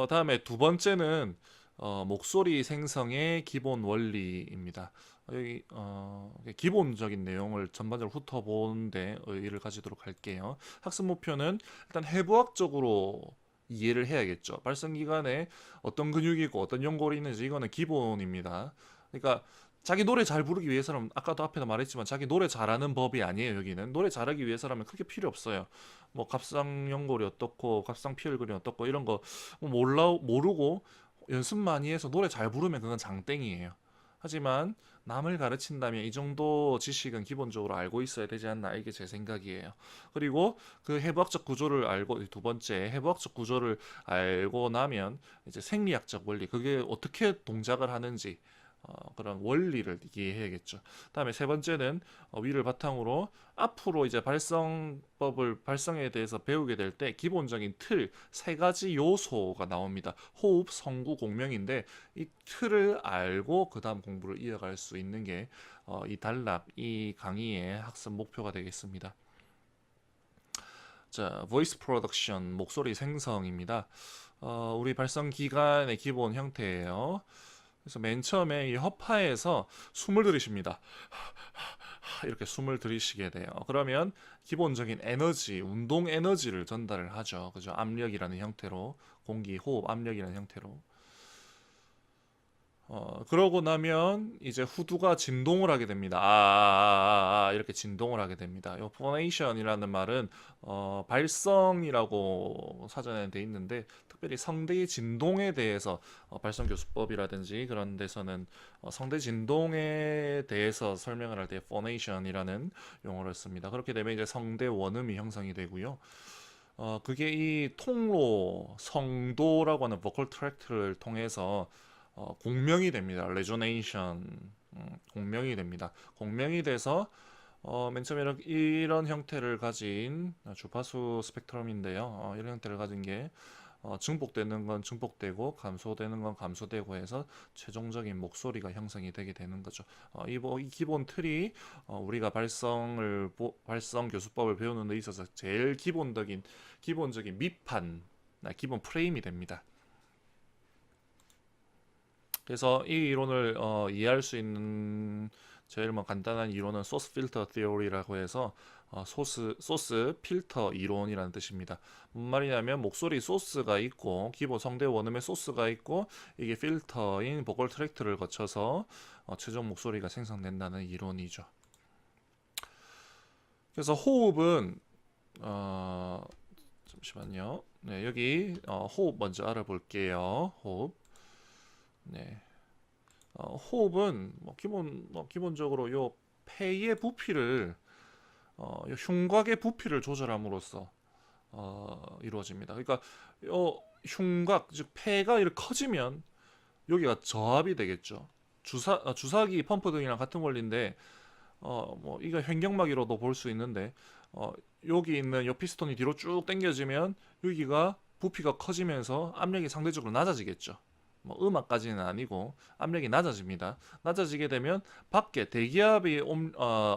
다음에 두 번째는 목소리 생성의 기본 원리입니다. 여기 기본적인 내용을 전반적으로 훑어보는데 의의를 가지도록 할게요. 학습 목표는 일단 해부학적으로 이해를 해야겠죠. 발성기관에 어떤 근육이 있고 어떤 연골이 있는지 이거는 기본입니다. 그러니까 자기 노래 잘 부르기 위해서는 아까도 앞에서 말했지만 자기 노래 잘하는 법이 아니에요. 여기는 노래 잘하기 위해서라면 크게 필요 없어요. 뭐 갑상연골이 어떻고 갑상피혈근이 어떻고 이런 거 몰라 모르고 연습 많이 해서 노래 잘 부르면 그건 장땡이에요. 하지만 남을 가르친다면 이 정도 지식은 기본적으로 알고 있어야 되지 않나, 이게 제 생각이에요. 그리고 그 해부학적 구조를 알고, 두 번째 해부학적 구조를 알고 나면 이제 생리학적 원리, 그게 어떻게 동작을 하는지 그런 원리를 이해해야겠죠. 다음에 세 번째는 위를 바탕으로 앞으로 이제 발성에 대해서 배우게 될 때 기본적인 틀 세 가지 요소가 나옵니다. 호흡, 성구, 공명인데 이 틀을 알고 그 다음 공부를 이어갈 수 있는 게 이 단락, 이 강의의 학습 목표가 되겠습니다. 자, voice production, 목소리 생성입니다. 우리 발성 기관의 기본 형태예요. 그래서 맨 처음에 이 허파에서 숨을 들이쉽니다. 이렇게 숨을 들이쉬게 돼요. 그러면 기본적인 에너지, 운동 에너지를 전달을 하죠. 그죠? 압력이라는 형태로, 공기, 호흡, 압력이라는 형태로. 그러고 나면 이제 후두가 진동을 하게 됩니다. 이렇게 진동을 하게 됩니다. 이 포네이션이라는 말은 발성이라고 사전에 돼 있는데 특별히 성대의 진동에 대해서 발성 교수법이라든지 그런 데서는 성대 진동에 대해서 설명을 할 때 포네이션이라는 용어를 씁니다. 그렇게 되면 이제 성대 원음이 형성이 되고요. 그게 이 통로 성도라고 하는 보컬 트랙트를 통해서 공명이 됩니다. 레조네이션, 공명이 됩니다. 공명이 돼서 맨 처음에 이런 형태를 가진 주파수 스펙트럼인데요. 이런 형태를 가진 게 증폭되는 건 증폭되고 감소되는 건 감소되고 해서 최종적인 목소리가 형성이 되게 되는 거죠. 이 기본 틀이 우리가 발성 교수법을 배우는 데 있어서 제일 기본적인 밑판, 기본 프레임이 됩니다. 그래서 이 이론을 이해할 수 있는 제일 간단한 이론은 소스 필터 티어리라고 해서 소스 필터 이론이라는 뜻입니다. 뭔 말이냐면 목소리 소스가 있고 기본 성대 원음의 소스가 있고 이게 필터인 보컬 트랙트를 거쳐서 최종 목소리가 생성된다는 이론이죠. 그래서 호흡은 잠시만요. 네, 여기 호흡 먼저 알아볼게요. 호흡. 네. 호흡은 기본적으로 요 폐의 부피를 요 흉곽의 부피를 조절함으로써 이루어집니다. 그러니까 요 흉곽 즉 폐가 이렇게 커지면 여기가 저압이 되겠죠. 주사기 펌프 등이랑 같은 원리인데 뭐 이거 횡격막이로도 볼 수 있는데 여기 있는 요 피스톤이 뒤로 쭉 당겨지면 여기가 부피가 커지면서 압력이 상대적으로 낮아지겠죠. 뭐 음악까지는 아니고 압력이 낮아집니다. 낮아지게 되면 밖에 대기압이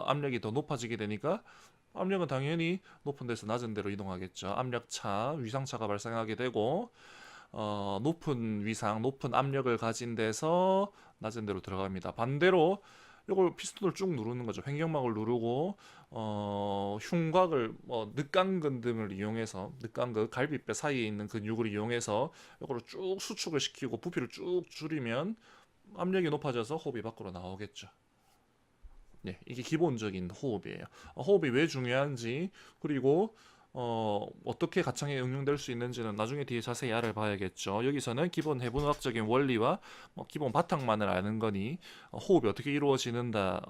압력이 더 높아지게 되니까 압력은 당연히 높은 데서 낮은 데로 이동하겠죠. 압력차, 위상차가 발생하게 되고 높은 압력을 가진 데서 낮은 데로 들어갑니다. 반대로 이걸 피스톤을 쭉 누르는 거죠. 횡격막을 누르고 흉곽을 늑강근 등을 이용해서 늑강근 갈비뼈 사이에 있는 근육을 이용해서 이걸 쭉 수축을 시키고 부피를 쭉 줄이면 압력이 높아져서 호흡이 밖으로 나오겠죠. 네, 이게 기본적인 호흡이에요. 호흡이 왜 중요한지 그리고 어떻게 가창에 응용될 수 있는지는 나중에 뒤에 자세히 알아봐야겠죠. 여기서는 기본 해부학적인 원리와 기본 바탕만을 아는 거니 호흡이 어떻게 이루어진다,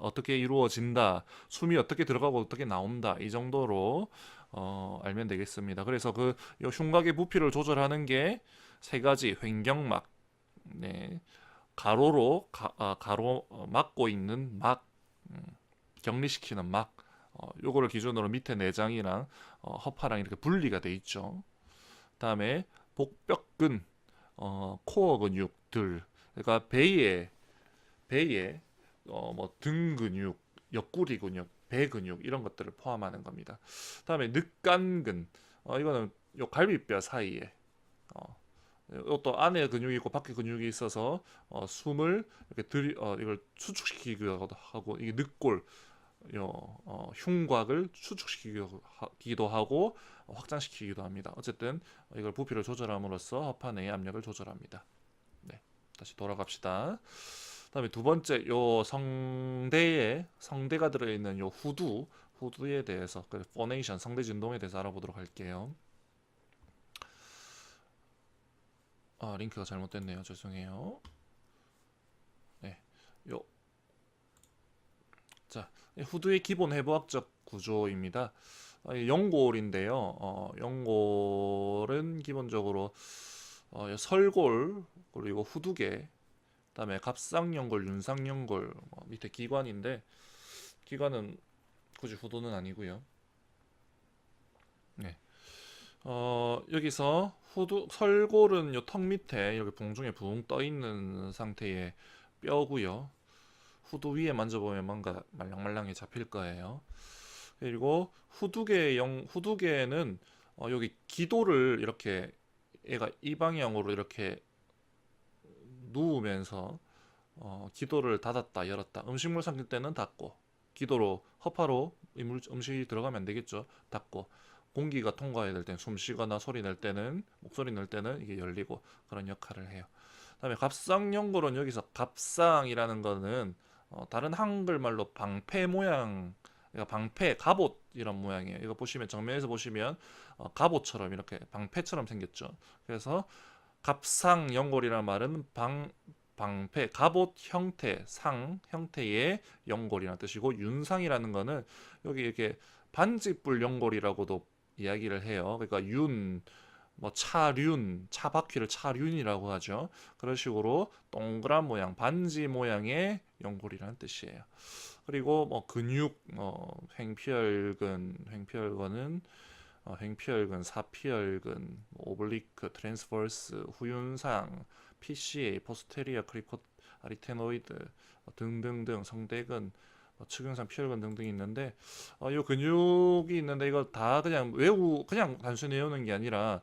숨이 어떻게 들어가고 어떻게 나온다 이 정도로 알면 되겠습니다. 그래서 그 흉곽의 부피를 조절하는 게 세 가지 횡격막, 네, 가로 막고 있는 막, 음, 격리시키는 막, 요거를 기준으로 밑에 내장이랑 허파랑 이렇게 분리가 돼 있죠. 다음에 복벽근, 코어 근육들, 그러니까 배에 등 근육, 옆구리 근육, 배 근육 이런 것들을 포함하는 겁니다. 다음에 늑간근, 이거는 요 갈비뼈 사이에 어, 이것도 안에 근육이 있고 밖에 근육이 있어서 숨을 이렇게 이걸 수축시키기도 하고, 이게 늑골, 흉곽을 수축시키기도 하고 확장시키기도 합니다. 어쨌든 이걸 부피를 조절함으로써 허파 내의 압력을 조절합니다. 네, 다시 돌아갑시다. 그다음에 두 번째, 요 성대가 들어있는 요 후두에 대해서, 그 포네이션, 성대 진동에 대해서 알아보도록 할게요. 링크가 잘못됐네요. 죄송해요. 네, 요, 자, 후두의 기본 해부학적 구조입니다. 연골인데요. 연골은 기본적으로 설골, 그리고 후두개, 그다음에 갑상연골, 윤상연골, 밑에 기관인데, 기관은 굳이 후두는 아니고요. 네. 여기서 설골은 요 턱 밑에 이렇게 봉중에 붕 떠 있는 상태의 뼈고요. 후두 위에 만져보면 뭔가 말랑말랑해 잡힐 거예요. 그리고 후두개는 여기 기도를 이렇게, 얘가 이 방향으로 이렇게 누우면서 기도를 닫았다 열었다, 음식물 삼킬 때는 닫고, 기도로 허파로 음식이 들어가면 안 되겠죠. 닫고, 공기가 통과해야 될 때는, 숨 쉬거나 소리 낼 때는, 목소리 낼 때는 이게 열리고, 그런 역할을 해요. 그다음에 갑상연골은, 여기서 갑상이라는 거는 다른 한글말로 방패 모양, 그러니까 방패, 갑옷 이런 모양이에요. 이거 보시면, 정면에서 보시면 갑옷처럼 이렇게 방패처럼 생겼죠. 그래서 갑상연골이라는 말은 방패, 갑옷 형태, 상 형태의 연골이라는 뜻이고, 윤상이라는 거는 여기 이렇게 반지뿔 연골이라고도 이야기를 해요. 그러니까 차륜, 차 바퀴를 차륜이라고 하죠. 그런 식으로 동그란 모양, 반지 모양의 연골이라는 뜻이에요. 그리고 근육, 횡피혈근, 사피혈근, 오블리크, 트랜스버스, 후윤상, PCA, 포스테리아, 크리코 아리테노이드 등등등, 성대근, 측근상, 피혈근 등등이 있는데, 이 근육이 있는데, 이거 다 그냥 단순히 외우는 게 아니라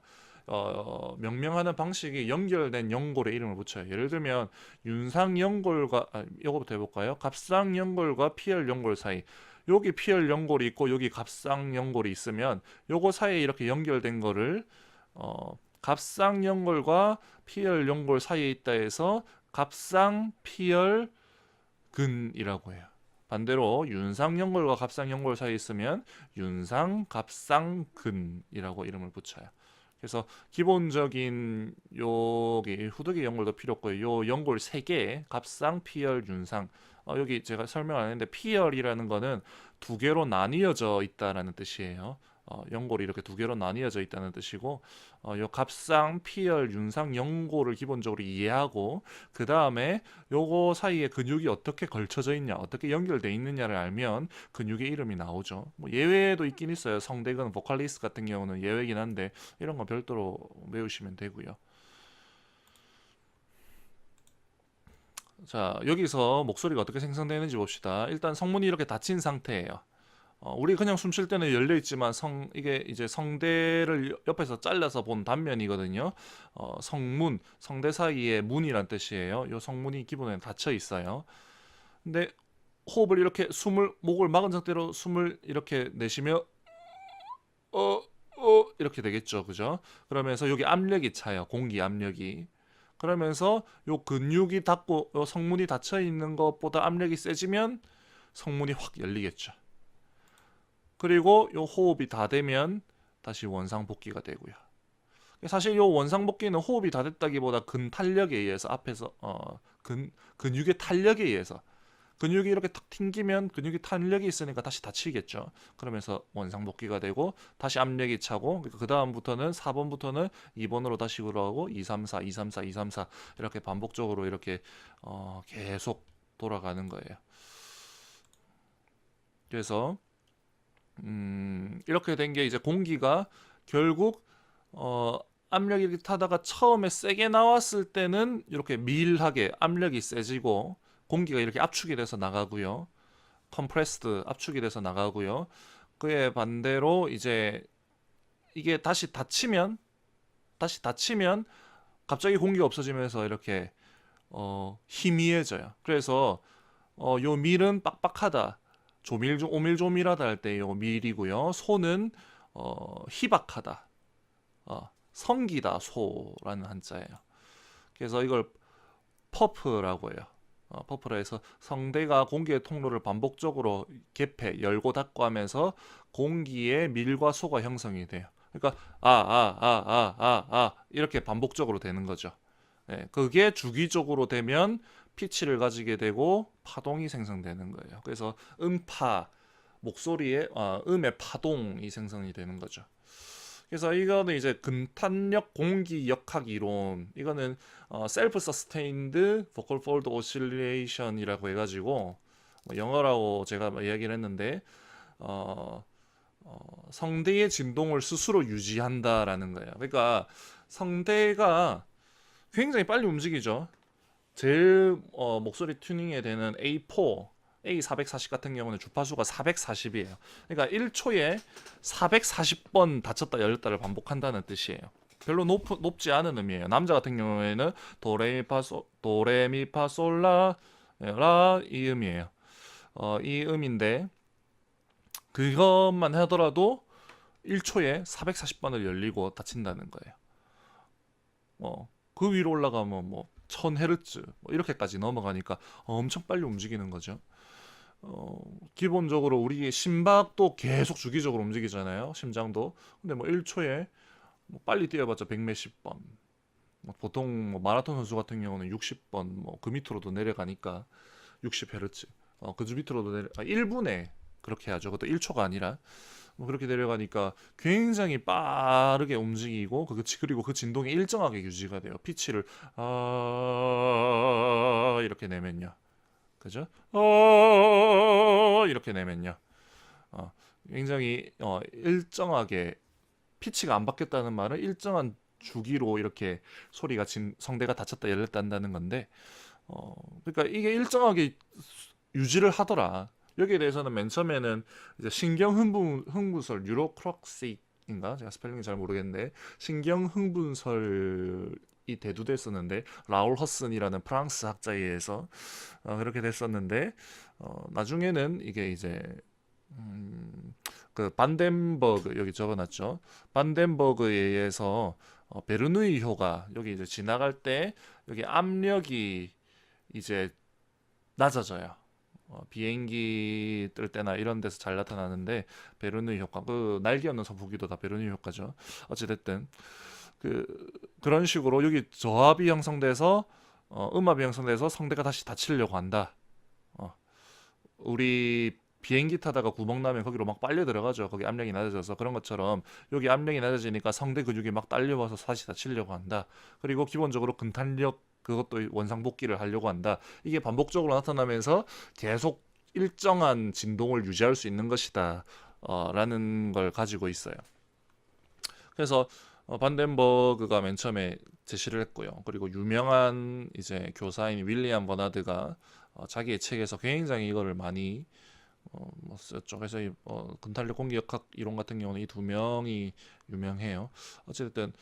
명명하는 방식이 연결된 연골의 이름을 붙여요. 예를 들면 윤상연골과, 이거부터 해볼까요? 갑상연골과 피혈연골 사이, 여기 피혈연골이 있고 여기 갑상연골이 있으면 요거 사이에 이렇게 연결된 거를 갑상연골과 피혈연골 사이에 있다 해서 갑상피혈근이라고 해요. 반대로 윤상연골과 갑상연골 사이에 있으면 윤상갑상근이라고 이름을 붙여요. 그래서 기본적인 여기 후두개 연골도 필요 없고요. 요 연골 3개, 갑상, 피혈, 윤상. 여기 제가 설명 안 했는데, 피혈이라는 거는 두 개로 나뉘어져 있다라는 뜻이에요. 연골이 이렇게 두 개로 나뉘어져 있다는 뜻이고, 요 갑상, 피혈, 윤상, 연골을 기본적으로 이해하고, 그 다음에 요거 사이에 근육이 어떻게 걸쳐져 있냐, 어떻게 연결돼 있느냐를 알면 근육의 이름이 나오죠. 예외도 있긴 있어요. 성대근, 보컬리스 같은 경우는 예외긴 한데, 이런 건 별도로 외우시면 되고요. 자, 여기서 목소리가 어떻게 생성되는지 봅시다. 일단 성문이 이렇게 닫힌 상태예요. 우리 그냥 숨 쉴 때는 열려 있지만, 이게 이제 성대를 옆에서 잘라서 본 단면이거든요. 성대 사이에 문이란 뜻이에요. 이 성문이 기본에 닫혀 있어요. 근데 호흡을 이렇게, 목을 막은 상태로 숨을 이렇게 내쉬며 이렇게 되겠죠. 그죠? 그러면서 여기 압력이 차요. 공기 압력이. 그러면서 요 근육이 닫고 요 성문이 닫혀 있는 것보다 압력이 세지면 성문이 확 열리겠죠. 그리고 요 호흡이 다 되면 다시 원상복귀가 되고요. 사실 요 원상복귀는 호흡이 다 됐다기보다 근탄력에 의해서, 앞에서 근육의 탄력에 의해서, 근육이 이렇게 탁 튕기면 근육이 탄력이 있으니까 다시 다치겠죠. 그러면서 원상복귀가 되고, 다시 압력이 차고, 그 다음부터는 4번부터는 2번으로 다시 돌아가고, 2, 3, 4, 2, 3, 4, 2, 3, 4 이렇게 반복적으로 이렇게 계속 돌아가는 거예요. 그래서 이렇게 된 게, 이제 공기가 결국 압력이 이렇게 타다가 처음에 세게 나왔을 때는 이렇게 밀하게 압력이 세지고, 공기가 이렇게 압축이 돼서 나가고요. 컴프레스드, 압축이 돼서 나가고요. 그에 반대로 이제 이게 다시 닫히면 갑자기 공기가 없어지면서 이렇게 희미해져요. 그래서 요 밀은 빡빡하다. 오밀조밀하다 할 때 요 밀이고요. 소는 희박하다. 성기다 소라는 한자예요. 그래서 이걸 퍼프라고 해요. 퍼프라 해서 성대가 공기의 통로를 반복적으로 개폐, 열고 닫고 하면서 공기의 밀과 소가 형성이 돼요. 그러니까 이렇게 반복적으로 되는 거죠. 예, 그게 주기적으로 되면 피치를 가지게 되고 파동이 생성되는 거예요. 그래서 음파, 목소리의 음의 파동이 생성이 되는 거죠. 그래서 이거는 이제 근탄력 공기 역학 이론, 이거는 셀프 서스테인드 보컬 폴드 오실레이션이라고 해가지고 뭐 영어라고 제가 이야기를 했는데 성대의 진동을 스스로 유지한다라는 거예요. 그러니까 성대가 굉장히 빨리 움직이죠. 제일 목소리 튜닝에 되는 A4, A440 같은 경우는 주파수가 440이에요. 그러니까 1초에 440번 닫혔다 열렸다를 반복한다는 뜻이에요. 별로 높지 않은 음이에요. 남자 같은 경우에는 도레미파솔라 라 이 음이에요. 이 음인데 그것만 하더라도 1초에 440번을 열리고 닫힌다는 거예요. 그 위로 올라가면 뭐 1000Hz 뭐 이렇게까지 넘어가니까 엄청 빨리 움직이는 거죠. 기본적으로 우리 심박도 계속 주기적으로 움직이잖아요. 심장도. 근데 뭐 1초에 뭐 빨리 뛰어봤자 100 몇십 번. 뭐 보통 뭐 마라톤 선수 같은 경우는 60번 뭐 그 밑으로도 내려가니까 60Hz. 그 밑으로도 1분에 그렇게 하죠. 그것도 1초가 아니라 뭐 그렇게 내려가니까 굉장히 빠르게 움직이고 그리고 그 진동이 일정하게 유지가 돼요. 피치를 이렇게 내면요. 그죠? 이렇게 내면요. 어, 굉장히 일정하게 피치가 안 바뀌었다는 말은 일정한 주기로 이렇게 소리가 성대가 닫혔다 열렸다 한다는 건데 그러니까 이게 일정하게 유지를 하더라. 여기에 대해서는 맨 처음에는 이제 신경 흥분설 뉴로크록시인가 제가 스펠링이 잘 모르겠는데 신경 흥분설이 대두됐었는데 라울 허슨이라는 프랑스 학자에 의해서 그렇게 됐었는데 나중에는 이게 이제 그 반덴버그 여기 적어놨죠. 반덴버그에 의해서 베르누이 효과 여기 이제 지나갈 때 여기 압력이 이제 낮아져요. 비행기 뜰 때나 이런 데서 잘 나타나는데 베르누이 효과 그 날개 없는 선풍기도 다 베르누이 효과죠. 어찌됐든 그 그런 식으로 여기 저압이 형성돼서 음압이 형성돼서 성대가 다시 닫히려고 한다. 어, 우리 비행기 타다가 구멍 나면 거기로 막 빨려 들어가죠. 거기 압력이 낮아져서 그런 것처럼 여기 압력이 낮아지니까 성대 근육이 막 딸려와서 다시 다치려고 한다. 그리고 기본적으로 근탄력 그것도 원상복귀를 하려고 한다. 이게 반복적으로 나타나면서 계속 일정한 진동을 유지할 수 있는 것이다. 라는 걸 가지고 있어요. 그래서 반덴버그가 맨 처음에 제시를 했고요. 그리고 유명한 이제 교사인 윌리엄 버나드가 자기의 책에서 굉장히 이거를 많이 뭐 썼죠. 그래서 이 근탄력 공기역학 이론 같은 경우는 이 두 명이 유명해요. 어쨌든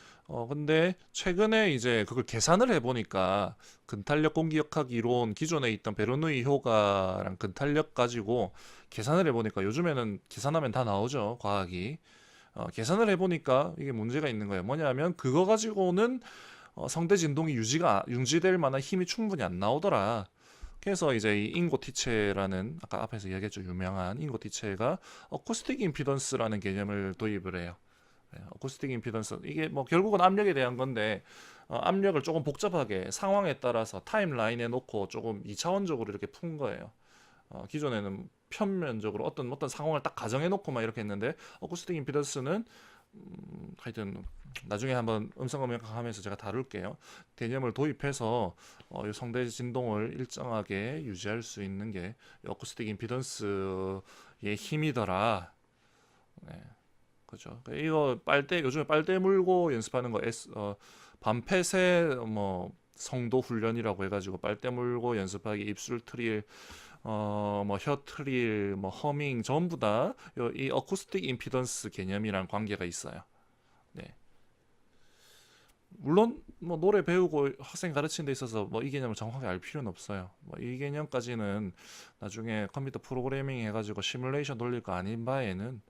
근데 최근에 이제 그걸 계산을 해보니까 근탄력 공기역학 이론 기존에 있던 베르누이 효과랑 근탄력 가지고 계산을 해보니까 요즘에는 계산하면 다 나오죠. 과학이. 계산을 해보니까 이게 문제가 있는 거예요. 뭐냐면 그거 가지고는 성대 진동이 유지될 만한 힘이 충분히 안 나오더라. 그래서 이제 이 인고티체라는 아까 앞에서 이야기했죠. 유명한 인고티체가 어쿠스틱 임피던스라는 개념을 도입을 해요. 어쿠스틱 임피던스 이게 뭐 결국은 압력에 대한 건데 압력을 조금 복잡하게 상황에 따라서 타임라인에 놓고 조금 2차원적으로 이렇게 푼 거예요. 기존에는 편면적으로 어떤 상황을 딱 가정해 놓고만 이렇게 했는데 어쿠스틱 임피던스는 하여튼 나중에 한번 음성음역 하면서 제가 다룰게요. 개념을 도입해서 이 성대 진동을 일정하게 유지할 수 있는 게 어쿠스틱 임피던스의 힘이더라. 네, 그죠. 이거 요즘에 빨대 물고 연습하는 거 반폐쇄 뭐 성도 훈련이라고 해가지고 빨대 물고 연습하기 입술 트릴 뭐 혀 트릴 뭐 허밍 전부 다 이 어쿠스틱 임피던스 개념이랑 관계가 있어요. 네. 물론 뭐 노래 배우고 학생 가르치는 데 있어서 뭐 이 개념을 정확하게 알 필요는 없어요. 뭐 이 개념까지는 나중에 컴퓨터 프로그래밍 해가지고 시뮬레이션 돌릴 거 아닌 바에는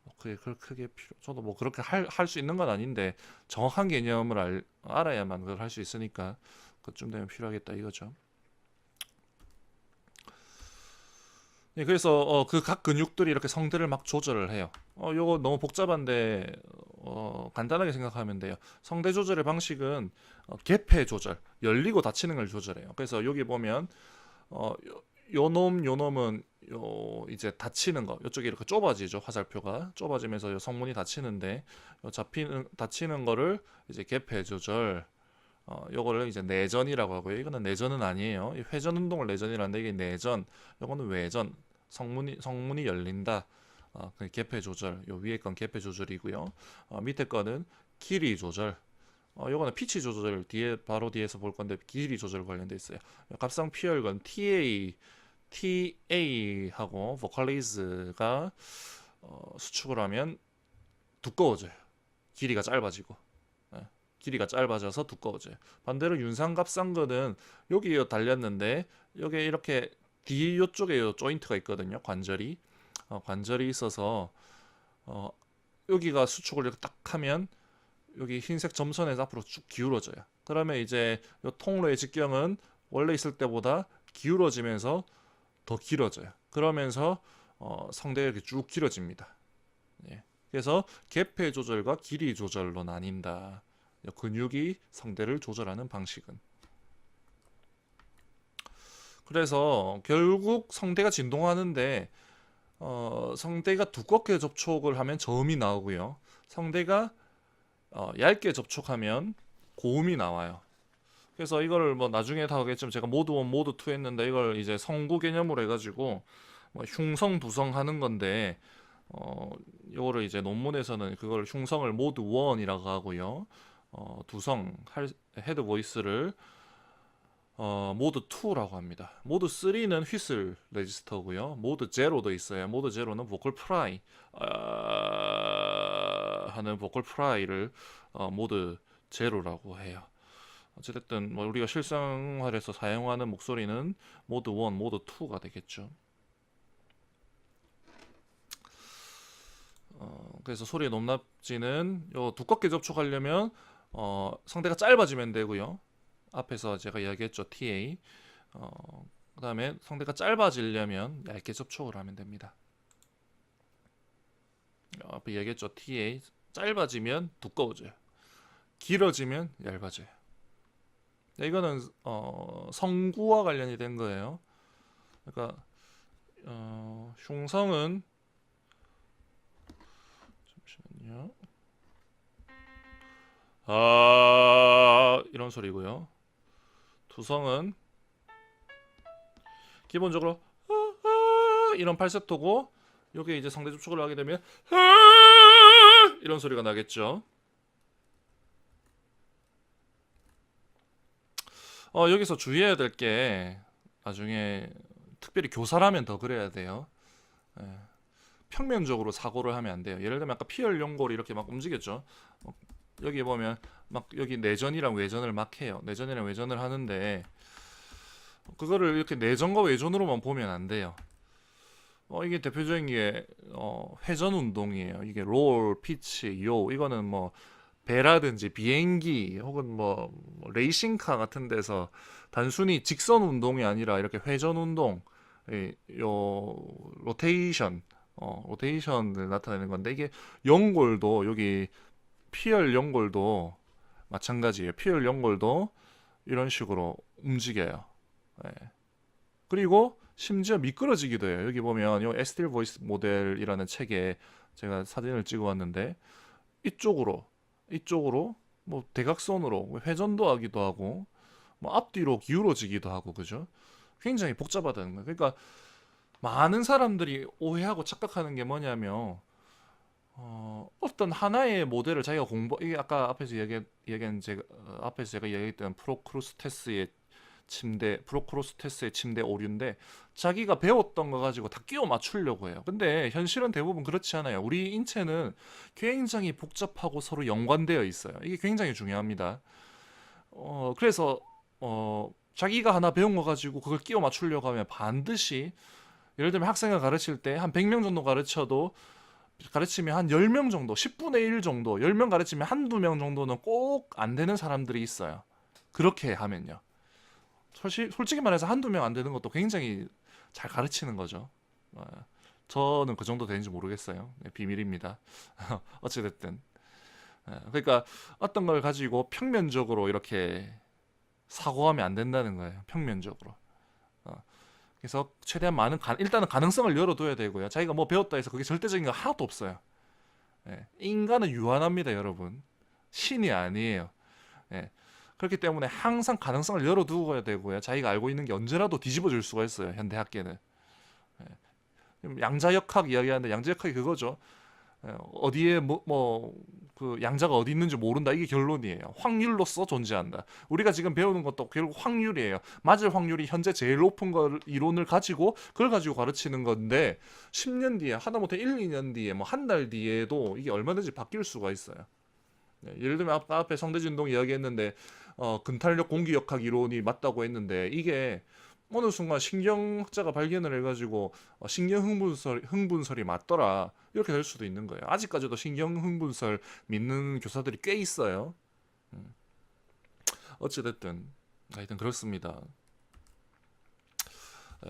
뭐 그게 크게 저도 뭐 그렇게 할 수 있는 건 아닌데 정확한 개념을 알아야만 그걸 할 수 있으니까 그쯤 되면 필요하겠다 이거죠. 예, 그래서 그 각 근육들이 이렇게 성대를 막 조절을 해요. 요거 너무 복잡한데 간단하게 생각하면 돼요. 성대 조절의 방식은 개폐 조절, 열리고 닫히는 걸 조절해요. 그래서 여기 보면 요 놈은 요 이제 닫히는 거, 요쪽이 이렇게 좁아지죠. 화살표가 좁아지면서 요 성문이 닫히는데 요 닫히는 거를 이제 개폐 조절. 요거를 이제 내전이라고 하고요. 이거는 내전은 아니에요. 이 회전 운동을 내전이라는데 이게 내전, 요거는 외전. 성문이 열린다. 그 개폐 조절. 요 위에 건 개폐 조절이고요. 밑에 거는 길이 조절. 요거는 피치 조절 뒤에 바로 뒤에서 볼 건데 길이 조절 관련돼 있어요. 갑상 피혈관 TA하고 보컬리즈가 수축을 하면 두꺼워져요. 길이가 짧아지고. 예, 길이가 짧아져서 두꺼워져요. 반대로 윤상갑상근은 여기 달렸는데 여기 이렇게 뒤 요쪽에 요 조인트가 있거든요. 관절이 있어서 어, 여기가 수축을 이렇게 딱 하면 여기 흰색 점선에서 앞으로 쭉 기울어져요. 그러면 이제 요 통로의 직경은 원래 있을 때보다 기울어지면서 더 길어져요. 그러면서 성대가 이렇게 쭉 길어집니다. 예. 그래서 개폐 조절과 길이 조절로 나뉜다. 근육이 성대를 조절하는 방식은. 그래서 결국 성대가 진동하는데 성대가 두껍게 접촉을 하면 저음이 나오고요. 성대가 얇게 접촉하면 고음이 나와요. 그래서 이거를 뭐 나중에 다 하겠지만 제가 모드 1, 모드 2 했는데 이걸 이제 성구 개념으로 해가지고 뭐 흉성, 두성 하는 건데 요거를 이제 논문에서는 그걸 흉성을 모드 1이라고 하고요. 두성 헤드 보이스를 모드 2라고 합니다. 모드 3는 휘슬 레지스터고요. 모드 제로도 있어요. 모드 제로는 보컬 프라이 하는 보컬 프라이를 모드 제로라고 해요. 어쨌든 뭐 우리가 실생활에서 사용하는 목소리는 모드 1, 모드 2가 되겠죠. 그래서 소리의 높낮이는 요 두껍게 접촉하려면 성대가 짧아지면 되고요. 앞에서 제가 이야기했죠. TA. 그 다음에 성대가 짧아지려면 얇게 접촉을 하면 됩니다. 앞에 이야기했죠. TA. 짧아지면 두꺼워져요. 길어지면 얇아져요. 이거는 성구와 관련이 된 거예요. 그러니까 흉성은 잠시만요. 이런 소리고요. 두성은 기본적으로 이런 팔세토고 여기 이제 성대 접촉을 하게 되면 이런 소리가 나겠죠. 여기서 주의해야 될 게 나중에 특별히 교사라면 더 그래야 돼요. 예, 평면적으로 사고를 하면 안 돼요. 예를 들면 아까 피혈 연골이 이렇게 막 움직였죠. 여기 보면 막 여기 내전이랑 외전을 막 해요. 내전이랑 외전을 하는데 그거를 이렇게 내전과 외전으로만 보면 안 돼요. 이게 대표적인 게 회전 운동이에요. 이게 롤, 피치, 요 이거는 뭐 배라든지 비행기 혹은 뭐 레이싱카 같은 데서 단순히 직선 운동이 아니라 이렇게 회전 운동, 요 로테이션, 로테이션을 나타내는 건데 이게 연골도 여기 피혈 연골도 마찬가지예요. 피혈 연골도 이런 식으로 움직여요. 예. 그리고 심지어 미끄러지기도 해요. 여기 보면 이 에스틸 보이스 모델이라는 책에 제가 사진을 찍어 왔는데 이쪽으로 뭐 대각선으로 회전도 하기도 하고 뭐 앞뒤로 기울어지기도 하고 그죠? 굉장히 복잡하다는 거예요. 그러니까 많은 사람들이 오해하고 착각하는 게 뭐냐면 어떤 하나의 모델을 자기가 이게 아까 앞에서 얘기한 제가 앞에서 제가 얘기했던 프로크루스테스의 침대 프로크로스테스의 침대 오류인데 자기가 배웠던 거 가지고 다 끼워 맞추려고 해요. 근데 현실은 대부분 그렇지 않아요. 우리 인체는 굉장히 복잡하고 서로 연관되어 있어요. 이게 굉장히 중요합니다. 그래서 자기가 하나 배운 거 가지고 그걸 끼워 맞추려고 하면 반드시 예를 들면 학생을 가르칠 때 한 100명 정도 가르치면 한 10명 정도, 10분의 1 정도, 10명 가르치면 한두 명 정도는 꼭 안 되는 사람들이 있어요. 그렇게 하면요. 솔직히 말해서 한두 명 안 되는 것도 굉장히 잘 가르치는 거죠. 어, 저는 그 정도 되는지 모르겠어요. 네, 비밀입니다. 어찌됐든. 그러니까 어떤 걸 가지고 평면적으로 이렇게 사고하면 안 된다는 거예요. 평면적으로. 어, 그래서 최대한 일단은 가능성을 열어둬야 되고요. 자기가 뭐 배웠다 해서 그게 절대적인 거 하나도 없어요. 예, 인간은 유한합니다, 여러분. 신이 아니에요. 예, 그렇기 때문에 항상 가능성을 열어두어야 되고요. 자기가 알고 있는 게 언제라도 뒤집어질 수가 있어요. 현대학계는. 양자역학 이야기하는데 양자역학이 그거죠. 어디에 그 양자가 어디 있는지 모른다. 이게 결론이에요. 확률로서 존재한다. 우리가 지금 배우는 것도 결국 확률이에요. 맞을 확률이 현재 제일 높은 걸 이론을 가지고 그걸 가지고 가르치는 건데 10년 뒤에 하다못해 1, 2년 뒤에 뭐 한 달 뒤에도 이게 얼마든지 바뀔 수가 있어요. 예를 들면 앞에 성대진동 이야기했는데 근탄력 공기역학 이론이 맞다고 했는데 이게 어느 순간 신경학자가 발견을 해가지고 신경 흥분설이 맞더라 이렇게 될 수도 있는 거예요. 아직까지도 신경 흥분설 믿는 교사들이 꽤 있어요. 음, 어찌됐든 하여튼 그렇습니다.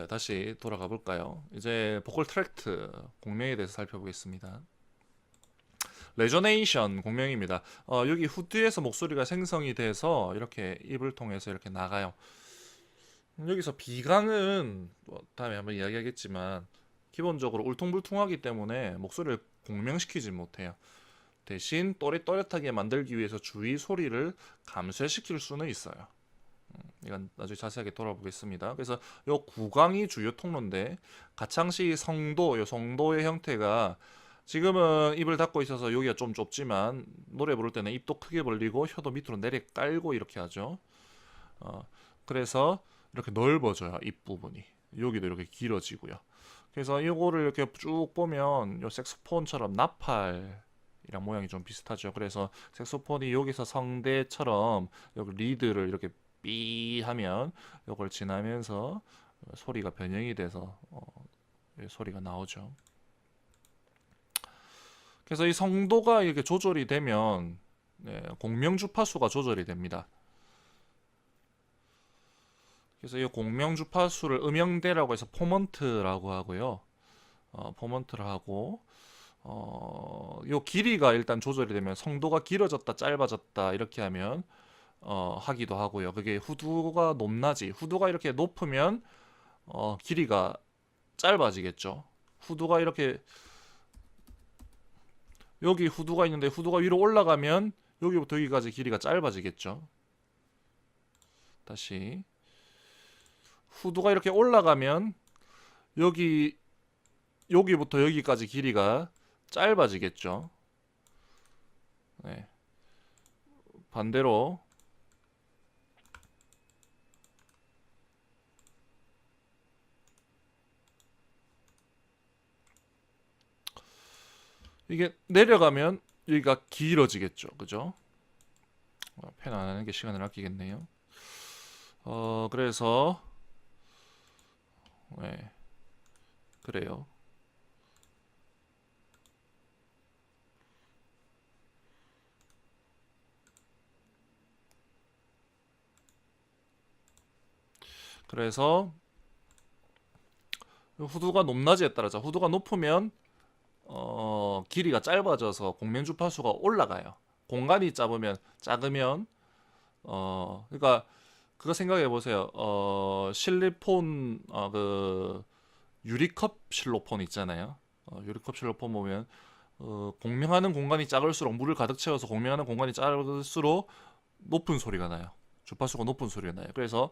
다시 돌아가 볼까요? 이제 보컬 트랙트 공명에 대해서 살펴보겠습니다. 레저네이션 공명입니다. 여기 후드에서 목소리가 생성이 돼서 이렇게 입을 통해서 이렇게 나가요. 여기서 비강은 다음에 한번 이야기하겠지만 기본적으로 울퉁불퉁하기 때문에 목소리를 공명시키지 못해요. 대신 또렷또렷하게 만들기 위해서 주위 소리를 감쇄시킬 수는 있어요. 이건 나중에 자세하게 돌아보겠습니다. 그래서 요 구강이 주요 통로인데 가창시 성도, 요 성도의 형태가 지금은 입을 닫고 있어서 여기가 좀 좁지만 노래 부를 때는 입도 크게 벌리고 혀도 밑으로 내려 깔고 이렇게 하죠. 그래서 이렇게 넓어져요. 입 부분이. 여기도 이렇게 길어지고요. 그래서 이거를 이렇게 쭉 보면 요 색소폰처럼 나팔이랑 모양이 좀 비슷하죠. 그래서 색소폰이 여기서 성대처럼 여기 리드를 이렇게 삐 하면 이걸 지나면서 소리가 변형이 돼서 소리가 나오죠. 그래서 이 성도가 이렇게 조절이 되면 공명 주파수가 조절이 됩니다. 그래서 이 공명 주파수를 음영대라고 해서 포먼트라고 하고요. 포먼트를 하고 요 길이가 일단 조절이 되면 성도가 길어졌다 짧아졌다 이렇게 하면 하기도 하고요. 그게 후두가 높낮이 후두가 이렇게 높으면 길이가 짧아지겠죠. 후두가 이렇게 여기 후두가 있는데 후두가 위로 올라가면 여기부터 여기까지 길이가 짧아지겠죠. 다시 후두가 이렇게 올라가면 여기부터 여기까지 길이가 짧아지겠죠. 네. 반대로 이게 내려가면 여기가 길어지겠죠. 그죠? 펜 안 하는 게 시간을 아끼겠네요. 그래서 네. 그래요. 그래서 후두가 높낮이에 따라서 후두가 높으면 길이가 짧아져서 공명 주파수가 올라가요. 공간이 작으면 그러니까 그거 생각해 보세요. 실리폰 그 유리컵 실로폰 있잖아요. 유리컵 실로폰 보면 공명하는 공간이 작을수록 물을 가득 채워서 공명하는 공간이 작을수록 높은 소리가 나요. 주파수가 높은 소리가 나요. 그래서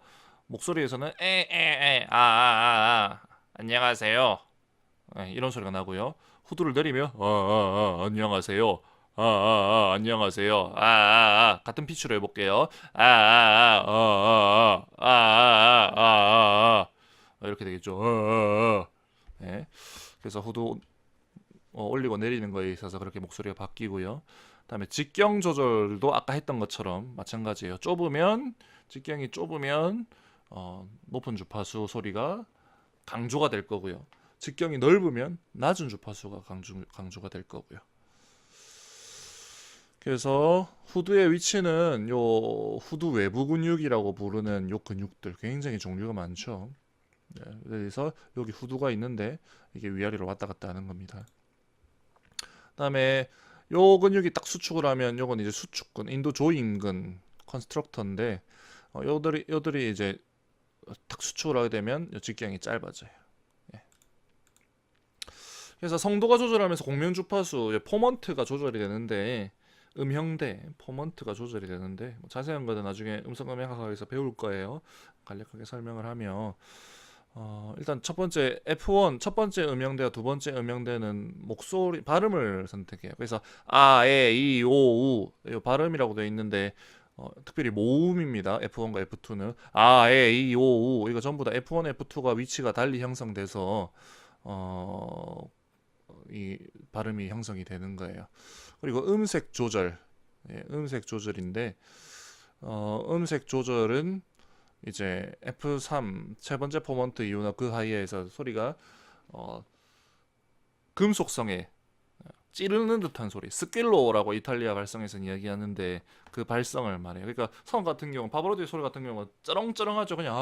목소리에서는 에에에 아아아 안녕하세요. 이런 소리가 나고요. 후두를 내리면 안녕하세요. 안녕하세요. 같은 피치로 해볼게요. 이렇게 되겠죠. 네. 그래서 후두 올리고 내리는 거에 있어서 그렇게 목소리가 바뀌고요. 그다음에 직경 조절도 아까 했던 것처럼 마찬가지예요. 직경이 좁으면 높은 주파수 소리가 강조가 될 거고요. 직경이 넓으면 낮은 주파수가 강조가 될 거고요. 그래서 후두의 위치는 요 후두 외부 근육이라고 부르는 요 근육들 굉장히 종류가 많죠. 네, 그래서 여기 후두가 있는데 이게 위아래로 왔다 갔다 하는 겁니다. 그다음에 요 근육이 딱 수축을 하면 요건 이제 수축근, 인도 조임근 컨스트럭터인데 요들이 이제 딱 수축을 하게 되면 요 직경이 짧아져요. 예. 그래서 성도가 조절하면서 공명 주파수 포먼트가 조절이 되는데 포먼트가 조절이 되는데 뭐 자세한 거는 나중에 음성음향학에서 배울 거예요. 간략하게 설명을 하면 일단 첫 번째 F1 첫 번째 음영대와 두 번째 음영대는 목소리 발음을 선택해요. 그래서 이, 오, 우 이 발음이라고 되어 있는데 특별히 모음입니다. F1과 F2는 이, 오, 우 이거 전부 다 F1, F2가 위치가 달리 형성돼서 이 발음이 형성이 되는 거예요. 그리고 음색 조절, 음색 조절인데 음색 조절은 이제 F3 세 번째 포먼트 이후나 그 하이에서 소리가 금속성에 찌르는 듯한 소리, 스킬로라고 이탈리아 발성에서는 이야기하는데 그 발성을 말해요. 그러니까 성 같은 경우 파바로티 소리 같은 경우는 쩌렁쩌렁하죠. 그냥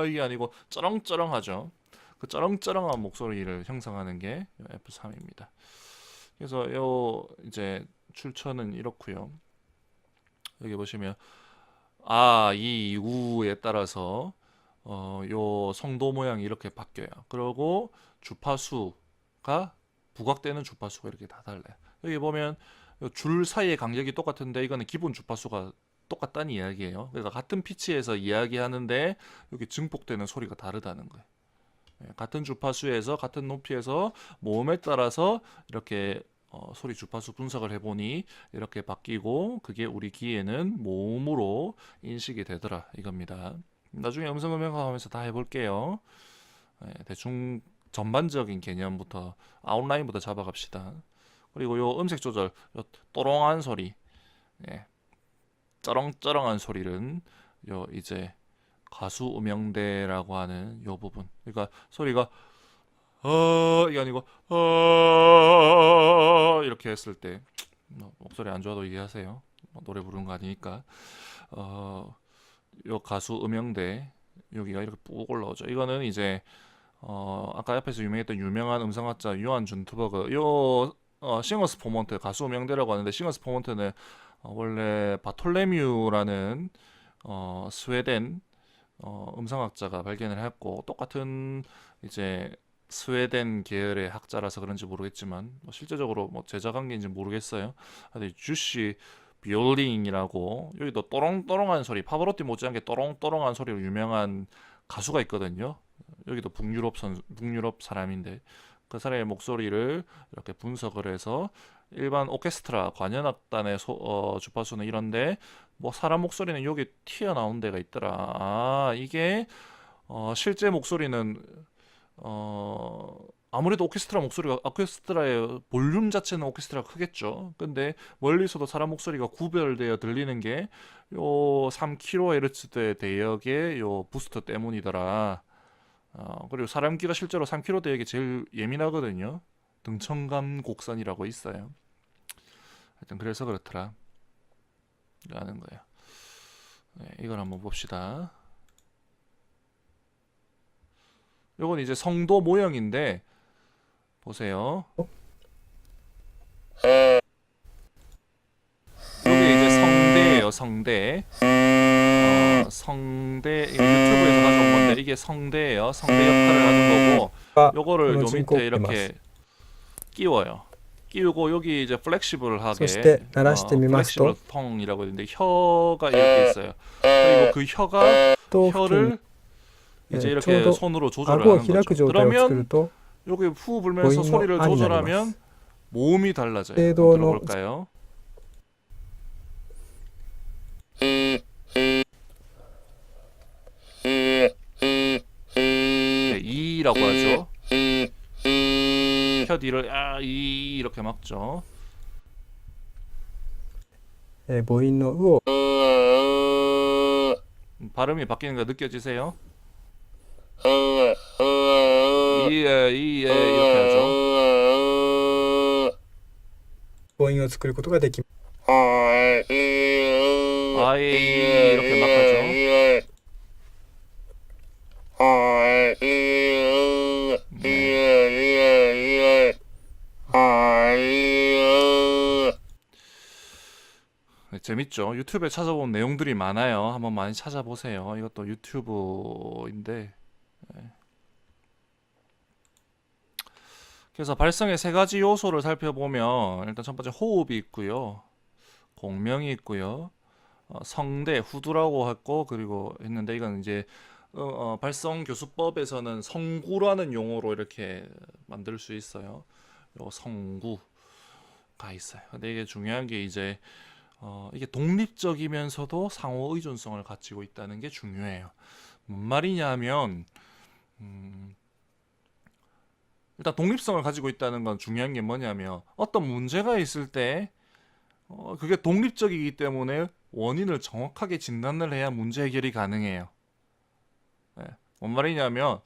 이게 아니고 쩌렁쩌렁하죠. 그 쩌렁쩌렁한 목소리를 형성하는 게 F3입니다. 그래서 요 이제 출처는 이렇고요. 여기 보시면 이, 우에 따라서 요 성도 모양이 이렇게 바뀌어요. 그리고 주파수가 부각되는 주파수가 이렇게 다 달라요. 여기 보면 줄 사이의 간격이 똑같은데 이거는 기본 주파수가 똑같다는 이야기예요. 그러니까 같은 피치에서 이야기하는데 여기 증폭되는 소리가 다르다는 거예요. 같은 주파수에서 같은 높이에서 모음에 따라서 이렇게 소리 주파수 분석을 해보니 이렇게 바뀌고 그게 우리 귀에는 모음으로 인식이 되더라 이겁니다. 나중에 음성음향하면서 다 해볼게요. 대충 전반적인 개념부터 아웃라인부터 잡아갑시다. 그리고 요 음색 조절, 요 또롱한 소리, 쩌렁쩌렁한 소리는 요 이제 가수 음영대라고 하는 요 부분. 그러니까 소리가 이게 아니고 이렇게 했을 때 목소리 안 좋아도 이해하세요. 노래 부르는 거 아니니까. 요 가수 음영대 여기가 이렇게 쭉 올라오죠. 이거는 이제 아까 옆에서 유명한 음성학자 유한 준투버그 요 싱어스 포먼트 가수 음영대라고 하는데 싱어스 포먼트는 원래 바톨레뮤라는 스웨덴 음성학자가 발견을 했고 똑같은 이제 스웨덴 계열의 학자라서 그런지 모르겠지만 실제적으로 제자 관계인지 모르겠어요. 근데 주시 비올링이라고 여기도 또롱또롱한 소리 파바로티 못지않게 또롱또롱한 소리로 유명한 가수가 있거든요. 여기도 북유럽 사람인데 그 사람의 목소리를 이렇게 분석을 해서 일반 오케스트라 관현악단의 주파수는 이런데 뭐 사람 목소리는 여기 튀어나온 데가 있더라. 이게 실제 목소리는 아무래도 오케스트라의 볼륨 자체는 오케스트라가 크겠죠. 근데 멀리서도 사람 목소리가 구별되어 들리는 게 요 3kHz 대역의 요 부스터 때문이더라. 그리고 사람 귀가 실제로 3kHz 대역이 제일 예민하거든요. 등청감 곡선이라고 있어요. 하여튼 그래서 그렇더라. 라는 거예요. 이걸 한번 봅시다. 요건 이제 성도 모형인데 보세요. 여기 이제 성대예요. 성대 이거 유튜브에서 가져온 건데 이게 성대예요. 성대 역할을 하는 거고 요거를 요 밑에 이렇게 끼워요. 끼우고 여기 이제 플렉시블하게 플렉시블 텅이라고 있는데 혀가 이렇게 있어요. 그리고 그 혀를 이제 이렇게 손으로 조절을 하는 거죠. 그러면 여기 후 불면서 소리를 조절하면 모음이 달라져요. 들어볼까요? 네, 이라고 하죠. 혀 뒤를 이 이렇게 막죠. 母音のうを 발음이 바뀌는 거 느껴지세요? 이렇게 하죠. 母音を作ることができます。 이렇게 막 하죠. 네, 재밌죠? 유튜브에 찾아본 내용들이 많아요. 한번 많이 찾아보세요. 이것도 유튜브인데. 그래서 발성의 세 가지 요소를 살펴보면 일단 첫 번째 호흡이 있고요. 공명이 있고요. 성대, 후두라고 했고 그리고 했는데 이건 이제 발성 교수법에서는 성구라는 용어로 이렇게 만들 수 있어요. 요 성구가 있어요. 근데 이게 중요한 게 이제 이게 독립적이면서도 상호 의존성을 가지고 있다는 게 중요해요. 뭔 말이냐면 일단 독립성을 가지고 있다는 건 중요한 게 뭐냐면 어떤 문제가 있을 때 그게 독립적이기 때문에 원인을 정확하게 진단을 해야 문제 해결이 가능해요. 네. 뭔 말이냐면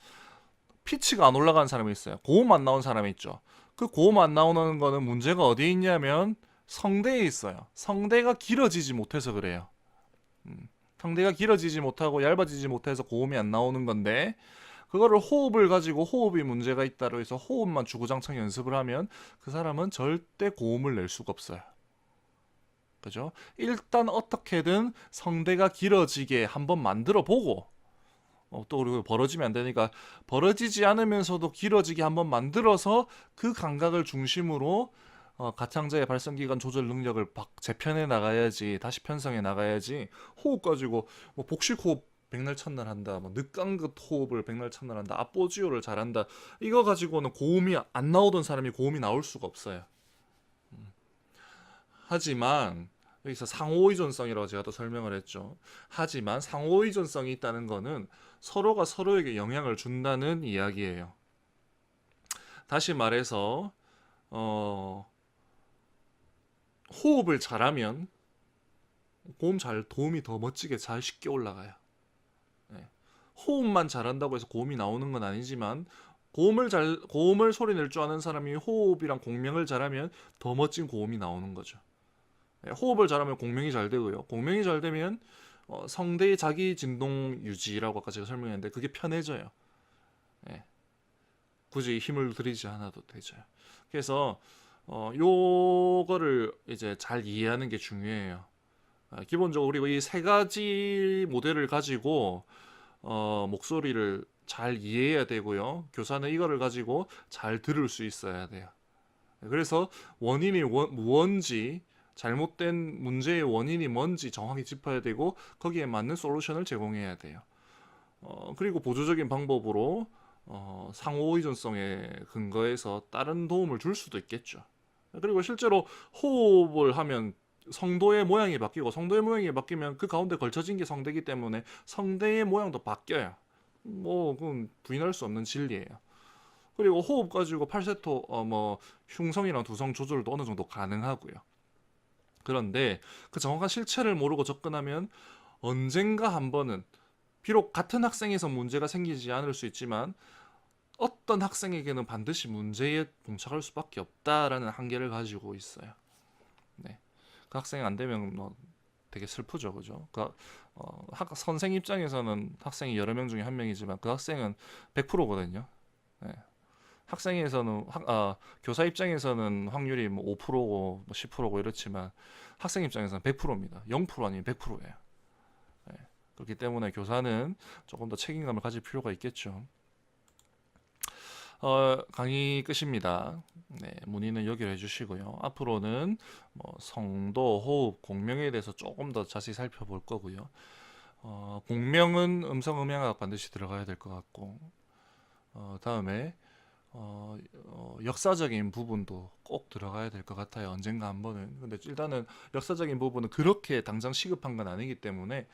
피치가 안 올라가는 사람이 있어요. 고음 안 나온 사람이 있죠. 그 고음 안 나오는 거는 문제가 어디에 있냐면 성대에 있어요. 성대가 길어지지 못해서 그래요. 성대가 길어지지 못하고 얇아지지 못해서 고음이 안 나오는 건데 그거를 호흡을 가지고 호흡이 문제가 있다고 해서 호흡만 주구장창 연습을 하면 그 사람은 절대 고음을 낼 수가 없어요. 그죠? 일단 어떻게든 성대가 길어지게 한번 만들어 보고 또 그리고 벌어지면 안 되니까 벌어지지 않으면서도 길어지게 한번 만들어서 그 감각을 중심으로 가창자의 발성기관 조절 능력을 재편해 나가야지, 다시 편성해 나가야지. 호흡 가지고 뭐 복식 호흡 백날 첫날 한다, 뭐 늑강긋 호흡을 백날 첫날 한다, 아포지오를 잘한다, 이거 가지고는 고음이 안 나오던 사람이 고음이 나올 수가 없어요. 하지만 여기서 상호의존성이라고 제가 또 설명을 했죠. 하지만 상호의존성이 있다는 거는 서로가 서로에게 영향을 준다는 이야기예요. 다시 말해서 호흡을 잘하면 도움이 더 멋지게 잘 쉽게 올라가요. 네. 호흡만 잘한다고 해서 고음이 나오는 건 아니지만 고음을 소리 낼 줄 아는 사람이 호흡이랑 공명을 잘하면 더 멋진 고음이 나오는 거죠. 네, 호흡을 잘하면 공명이 잘 되고요. 공명이 잘 되면 성대의 자기 진동 유지라고 아까 제가 설명했는데 그게 편해져요. 네. 굳이 힘을 들이지 않아도 되죠. 그래서 요거를 이제 잘 이해하는 게 중요해요. 기본적으로 우리 이 세 가지 모델을 가지고 목소리를 잘 이해해야 되고요. 교사는 이거를 가지고 잘 들을 수 있어야 돼요. 그래서 원인이 무언지, 잘못된 문제의 원인이 뭔지 정확히 짚어야 되고 거기에 맞는 솔루션을 제공해야 돼요. 그리고 보조적인 방법으로 상호의존성에 근거해서 다른 도움을 줄 수도 있겠죠. 그리고 실제로 호흡을 하면 성도의 모양이 바뀌고 성도의 모양이 바뀌면 그 가운데 걸쳐진 게 성대이기 때문에 성대의 모양도 바뀌어요. 뭐 그건 부인할 수 없는 진리예요. 그리고 호흡 가지고 팔세토 흉성이랑 두성 조절도 어느 정도 가능하고요. 그런데 그 정확한 실체를 모르고 접근하면 언젠가 한 번은 비록 같은 학생에서 문제가 생기지 않을 수 있지만 어떤 학생에게는 반드시 문제에 봉착할 수밖에 없다라는 한계를 가지고 있어요. 네. 그 학생이 안 되면 되게 슬프죠, 그죠? 선생 입장에서는 학생이 여러 명 중에 한 명이지만 그 학생은 100%거든요. 네. 교사 입장에서는 확률이 뭐 5%고 뭐 10%고 이렇지만 학생 입장에서는 100%입니다. 0% 아니면 100%예요. 네. 그렇기 때문에 교사는 조금 더 책임감을 가질 필요가 있겠죠. 강의 끝입니다. 네, 문의는 여기로 해주시고요. 앞으로는 성도, 호흡, 공명에 대해서 조금 더 자세히 살펴볼 거고요. 공명은 음성음향학 반드시 들어가야 될 것 같고 다음에 역사적인 부분도 꼭 들어가야 될 것 같아요. 언젠가 한 번은. 근데 일단은 역사적인 부분은 그렇게 당장 시급한 건 아니기 때문에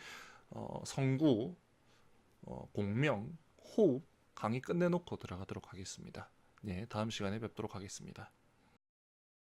성구, 공명, 호흡 강의 끝내놓고 들어가도록 하겠습니다. 네, 다음 시간에 뵙도록 하겠습니다.